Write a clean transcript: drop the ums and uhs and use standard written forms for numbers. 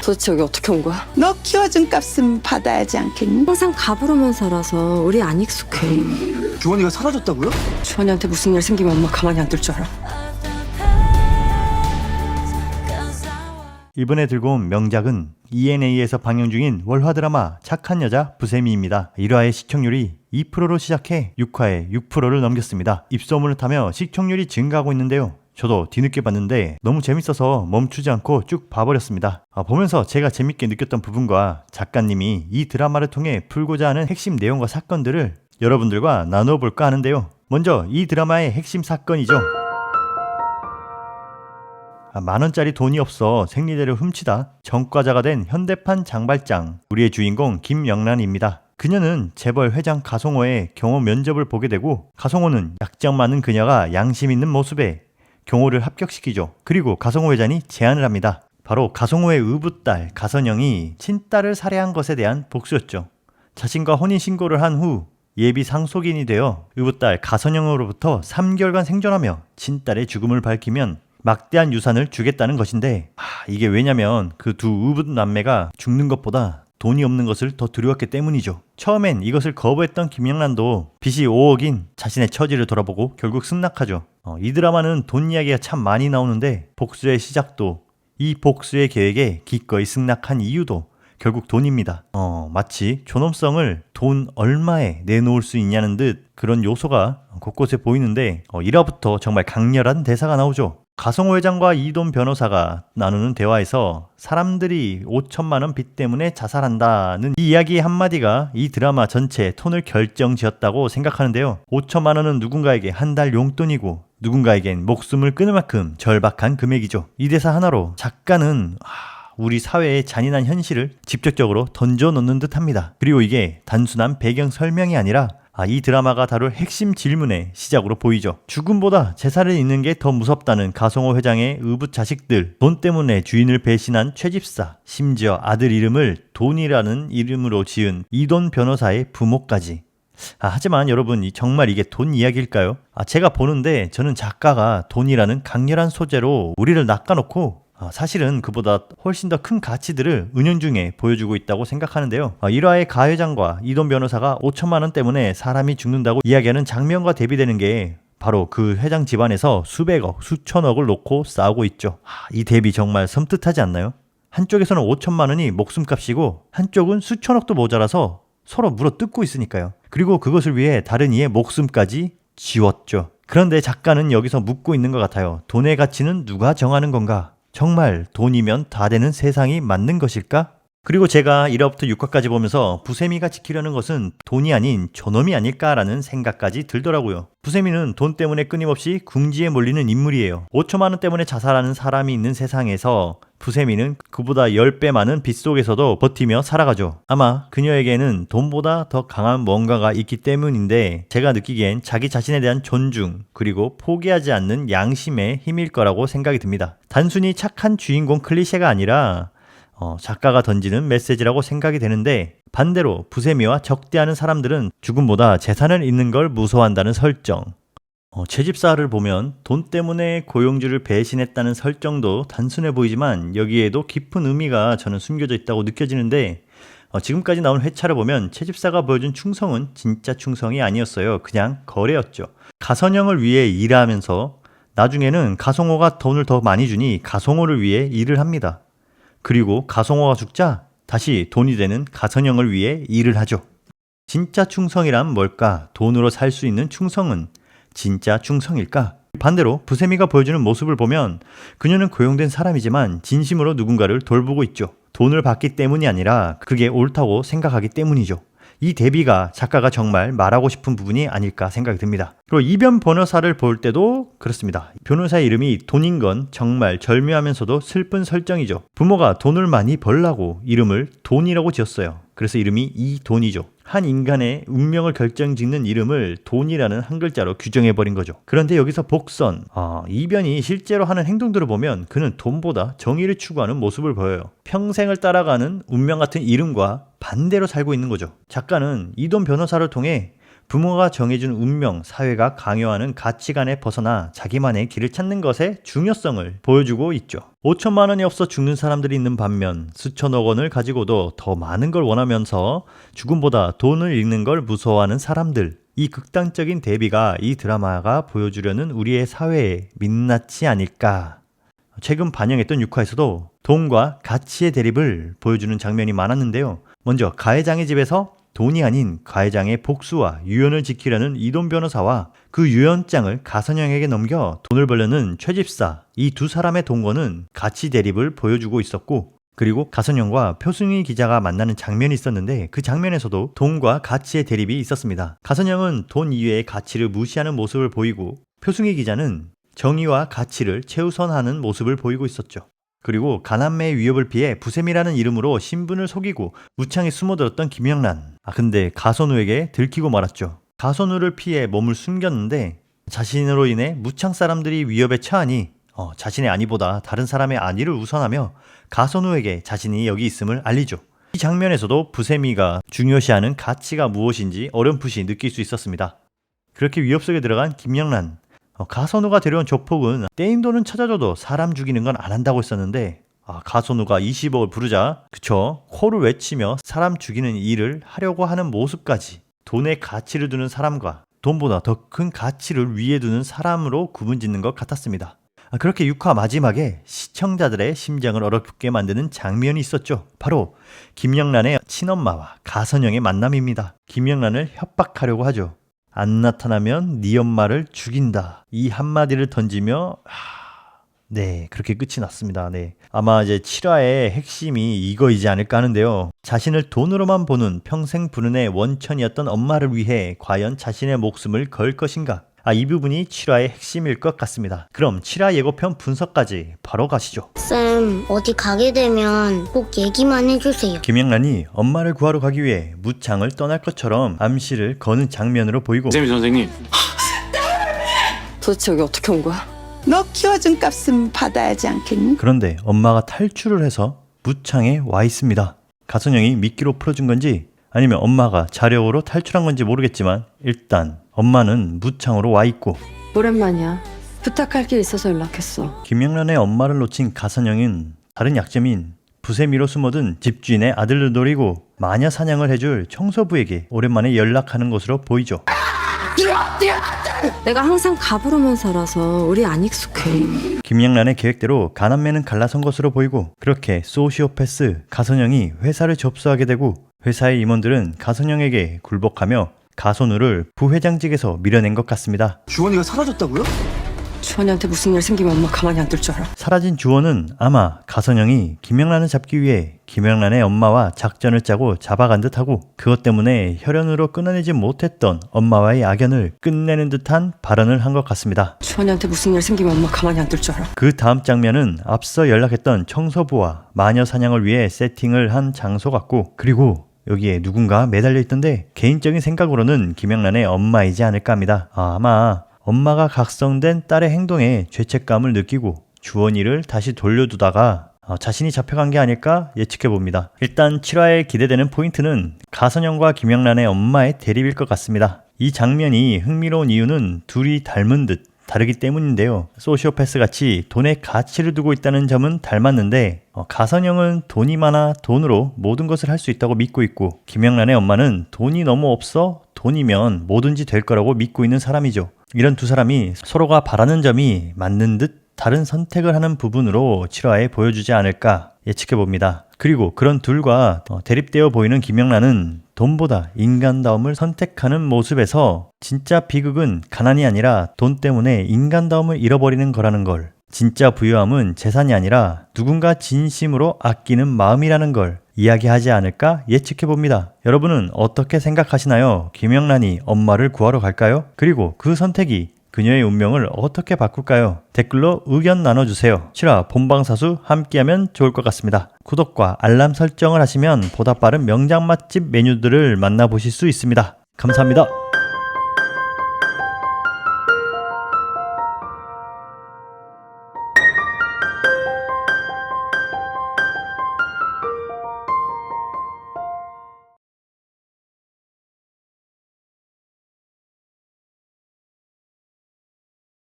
도대체 여기 어떻게 온 거야? 너 키워준 값은 받아야지 않겠니? 항상 갑으로만 살아서 우리 안 익숙해. 주원이가 사라졌다고요? 주원이한테 무슨 일 생기면 엄마 가만히 안 둘 줄 알아. 이번에 들고 온 명작은 ENA에서 방영 중인 월화 드라마 착한 여자 부세미입니다. 1화의 시청률이 2%로 시작해 6화에 6%를 넘겼습니다. 입소문을 타며 시청률이 증가하고 있는데요. 저도 뒤늦게 봤는데 너무 재밌어서 멈추지 않고 쭉 봐버렸습니다. 보면서 제가 재밌게 느꼈던 부분과 작가님이 이 드라마를 통해 풀고자 하는 핵심 내용과 사건들을 여러분들과 나누어 볼까 하는데요. 먼저 이 드라마의 핵심 사건이죠. 만원짜리 돈이 없어 생리대를 훔치다 전과자가 된 현대판 장발장, 우리의 주인공 김영란입니다. 그녀는 재벌 회장 가성호의 경호 면접을 보게 되고 가성호는 약점 많은 그녀가 양심 있는 모습에 경호를 합격시키죠. 그리고 가성호 회장이 제안을 합니다. 바로 가성호의 의붓딸 가선영이 친딸을 살해한 것에 대한 복수였죠. 자신과 혼인신고를 한 후 예비 상속인이 되어 의붓딸 가선영으로부터 3개월간 생존하며 친딸의 죽음을 밝히면 막대한 유산을 주겠다는 것인데, 이게 왜냐면 그 두 의붓 남매가 죽는 것보다 돈이 없는 것을 더 두려웠기 때문이죠. 처음엔 이것을 거부했던 김영란도 빚이 5억인 자신의 처지를 돌아보고 결국 승낙하죠. 이 드라마는 돈 이야기가 참 많이 나오는데 복수의 시작도, 이 복수의 계획에 기꺼이 승낙한 이유도 결국 돈입니다. 마치 존엄성을 돈 얼마에 내놓을 수 있냐는 듯 그런 요소가 곳곳에 보이는데 1화부터 정말 강렬한 대사가 나오죠. 가성호 회장과 이돈 변호사가 나누는 대화에서 사람들이 5천만 원 빚 때문에 자살한다는 이 이야기의 한마디가 이 드라마 전체의 톤을 결정지었다고 생각하는데요. 5천만 원은 누군가에게 한 달 용돈이고 누군가에겐 목숨을 끊을 만큼 절박한 금액이죠. 이 대사 하나로 작가는 우리 사회의 잔인한 현실을 직접적으로 던져놓는 듯합니다. 그리고 이게 단순한 배경 설명이 아니라 이 드라마가 다룰 핵심 질문의 시작으로 보이죠. 죽음보다 재산을 잃는 게 더 무섭다는 가성호 회장의 의붓 자식들, 돈 때문에 주인을 배신한 최집사, 심지어 아들 이름을 돈이라는 이름으로 지은 이돈 변호사의 부모까지. 하지만 여러분, 정말 이게 돈 이야기일까요? 제가 보는데 저는 작가가 돈이라는 강렬한 소재로 우리를 낚아놓고 사실은 그보다 훨씬 더 큰 가치들을 은연중에 보여주고 있다고 생각하는데요. 1화의 가 회장과 이돈 변호사가 5천만 원 때문에 사람이 죽는다고 이야기하는 장면과 대비되는 게 바로 그 회장 집안에서 수백억, 수천억을 놓고 싸우고 있죠. 이 대비 정말 섬뜩하지 않나요? 한쪽에서는 5천만 원이 목숨값이고 한쪽은 수천억도 모자라서 서로 물어뜯고 있으니까요. 그리고 그것을 위해 다른 이의 목숨까지 지웠죠. 그런데 작가는 여기서 묻고 있는 것 같아요. 돈의 가치는 누가 정하는 건가? 정말 돈이면 다 되는 세상이 맞는 것일까? 그리고 제가 1화부터 6화까지 보면서 부세미가 지키려는 것은 돈이 아닌 존엄이 아닐까라는 생각까지 들더라고요. 부세미는 돈 때문에 끊임없이 궁지에 몰리는 인물이에요. 5천만 원 때문에 자살하는 사람이 있는 세상에서 부세미는 그보다 10배 많은 빚 속에서도 버티며 살아가죠. 아마 그녀에게는 돈보다 더 강한 뭔가가 있기 때문인데 제가 느끼기엔 자기 자신에 대한 존중 그리고 포기하지 않는 양심의 힘일 거라고 생각이 듭니다. 단순히 착한 주인공 클리셰가 아니라 작가가 던지는 메시지라고 생각이 되는데, 반대로 부세미와 적대하는 사람들은 죽음보다 재산을 잃는 걸 무서워한다는 설정, 채집사를 보면 돈 때문에 고용주를 배신했다는 설정도 단순해 보이지만 여기에도 깊은 의미가 저는 숨겨져 있다고 느껴지는데, 지금까지 나온 회차를 보면 채집사가 보여준 충성은 진짜 충성이 아니었어요. 그냥 거래였죠. 가선영을 위해 일하면서 나중에는 가성호가 돈을 더 많이 주니 가성호를 위해 일을 합니다. 그리고 가성호가 죽자 다시 돈이 되는 가선영을 위해 일을 하죠. 진짜 충성이란 뭘까? 돈으로 살 수 있는 충성은 진짜 충성일까? 반대로 부세미가 보여주는 모습을 보면 그녀는 고용된 사람이지만 진심으로 누군가를 돌보고 있죠. 돈을 받기 때문이 아니라 그게 옳다고 생각하기 때문이죠. 이 대비가 작가가 정말 말하고 싶은 부분이 아닐까 생각이 듭니다. 그리고 이변 변호사를 볼 때도 그렇습니다. 변호사의 이름이 돈인 건 정말 절묘하면서도 슬픈 설정이죠. 부모가 돈을 많이 벌라고 이름을 돈이라고 지었어요. 그래서 이름이 이돈이죠. 한 인간의 운명을 결정짓는 이름을 돈이라는 한 글자로 규정해버린 거죠. 그런데 여기서 복선, 이변이 실제로 하는 행동들을 보면 그는 돈보다 정의를 추구하는 모습을 보여요. 평생을 따라가는 운명 같은 이름과 반대로 살고 있는 거죠. 작가는 이돈 변호사를 통해 부모가 정해준 운명, 사회가 강요하는 가치관에 벗어나 자기만의 길을 찾는 것의 중요성을 보여주고 있죠. 5천만 원이 없어 죽는 사람들이 있는 반면 수천억 원을 가지고도 더 많은 걸 원하면서 죽음보다 돈을 잃는 걸 무서워하는 사람들. 이 극단적인 대비가 이 드라마가 보여주려는 우리의 사회의 민낯이 아닐까. 최근 반영했던 6화에서도 돈과 가치의 대립을 보여주는 장면이 많았는데요. 먼저 가해장의 집에서 돈이 아닌 가해장의 복수와 유언을 지키려는 이돈 변호사와 그 유언장을 가선영에게 넘겨 돈을 벌려는 최집사, 이 두 사람의 동거는 가치 대립을 보여주고 있었고, 그리고 가선영과 표승희 기자가 만나는 장면이 있었는데 그 장면에서도 돈과 가치의 대립이 있었습니다. 가선영은 돈 이외의 가치를 무시하는 모습을 보이고 표승희 기자는 정의와 가치를 최우선하는 모습을 보이고 있었죠. 그리고 가난매의 위협을 피해 부셈이라는 이름으로 신분을 속이고 무창에 숨어들었던 김영란. 근데 가선우에게 들키고 말았죠. 가선우를 피해 몸을 숨겼는데 자신으로 인해 무창 사람들이 위협에 처하니 자신의 안위보다 다른 사람의 안위를 우선하며 가선우에게 자신이 여기 있음을 알리죠. 이 장면에서도 부셈이가 중요시하는 가치가 무엇인지 어렴풋이 느낄 수 있었습니다. 그렇게 위협 속에 들어간 김영란. 가선우가 데려온 조폭은 떼인 돈은 찾아줘도 사람 죽이는 건 안 한다고 했었는데 가선우가 20억을 부르자 그쵸 코를 외치며 사람 죽이는 일을 하려고 하는 모습까지 돈에 가치를 두는 사람과 돈보다 더 큰 가치를 위에 두는 사람으로 구분짓는 것 같았습니다. 그렇게 6화 마지막에 시청자들의 심장을 얼어붙게 만드는 장면이 있었죠. 바로 김영란의 친엄마와 가선영의 만남입니다. 김영란을 협박하려고 하죠. 안 나타나면 네 엄마를 죽인다. 이 한마디를 던지며 네, 그렇게 끝이 났습니다. 네. 아마 이제 7화의 핵심이 이거이지 않을까 하는데요. 자신을 돈으로만 보는 평생 불운의 원천이었던 엄마를 위해 과연 자신의 목숨을 걸 것인가? 이 부분이 7화의 핵심일 것 같습니다. 그럼 7화 예고편 분석까지 바로 가시죠. 쌤, 어디 가게 되면 꼭 얘기만 해주세요. 김영란이 엄마를 구하러 가기 위해 무창을 떠날 것처럼 암시를 거는 장면으로 보이고 쌤이 선생님 도대체 여기 어떻게 온 거야? 너 키워준 값은 받아야지 않겠니? 그런데 엄마가 탈출을 해서 무창에 와 있습니다. 가선영이 미끼로 풀어준 건지 아니면 엄마가 자력으로 탈출한 건지 모르겠지만 일단 엄마는 무창으로 와 있고 오랜만이야. 부탁할 게 있어서 연락했어. 김영란의 엄마를 놓친 가선영은 다른 약점인 부세미로 숨어든 집주인의 아들을 노리고 마녀 사냥을 해줄 청소부에게 오랜만에 연락하는 것으로 보이죠. 내가 항상 갑으로만 살아서 우리 안 익숙해. 김영란의 계획대로 가난매는 갈라선 것으로 보이고 그렇게 소시오패스 가선영이 회사를 접수하게 되고 회사의 임원들은 가선영에게 굴복하며 가선우를 부회장직에서 밀어낸 것 같습니다. 주원이가 사라졌다고요? 주원이한테 무슨 일 생기면 엄마 가만히 안 둘 줄 알아. 사라진 주원은 아마 가선영이 김영란을 잡기 위해 김영란의 엄마와 작전을 짜고 잡아간 듯하고 그것 때문에 혈연으로 끊어내지 못했던 엄마와의 악연을 끝내는 듯한 발언을 한 것 같습니다. 주원이한테 무슨 일 생기면 엄마 가만히 안 둘 줄 알아. 그 다음 장면은 앞서 연락했던 청소부와 마녀 사냥을 위해 세팅을 한 장소 같고 그리고 여기에 누군가 매달려 있던데 개인적인 생각으로는 김영란의 엄마이지 않을까 합니다. 아마 엄마가 각성된 딸의 행동에 죄책감을 느끼고 주원이를 다시 돌려두다가 자신이 잡혀간 게 아닐까 예측해봅니다. 일단 7화에 기대되는 포인트는 가선영과 김영란의 엄마의 대립일 것 같습니다. 이 장면이 흥미로운 이유는 둘이 닮은 듯 다르기 때문인데요. 소시오패스 같이 돈에 가치를 두고 있다는 점은 닮았는데 가선영은 돈이 많아 돈으로 모든 것을 할 수 있다고 믿고 있고 김영란의 엄마는 돈이 너무 없어 돈이면 뭐든지 될 거라고 믿고 있는 사람이죠. 이런 두 사람이 서로가 바라는 점이 맞는 듯 다른 선택을 하는 부분으로 7화에 보여주지 않을까 예측해봅니다. 그리고 그런 둘과 대립되어 보이는 김영란은 돈보다 인간다움을 선택하는 모습에서 진짜 비극은 가난이 아니라 돈 때문에 인간다움을 잃어버리는 거라는 걸, 진짜 부유함은 재산이 아니라 누군가 진심으로 아끼는 마음이라는 걸 이야기하지 않을까 예측해봅니다. 여러분은 어떻게 생각하시나요? 김영란이 엄마를 구하러 갈까요? 그리고 그 선택이 그녀의 운명을 어떻게 바꿀까요? 댓글로 의견 나눠주세요. 7화 본방사수 함께하면 좋을 것 같습니다. 구독과 알람 설정을 하시면 보다 빠른 명장 맛집 메뉴들을 만나보실 수 있습니다. 감사합니다.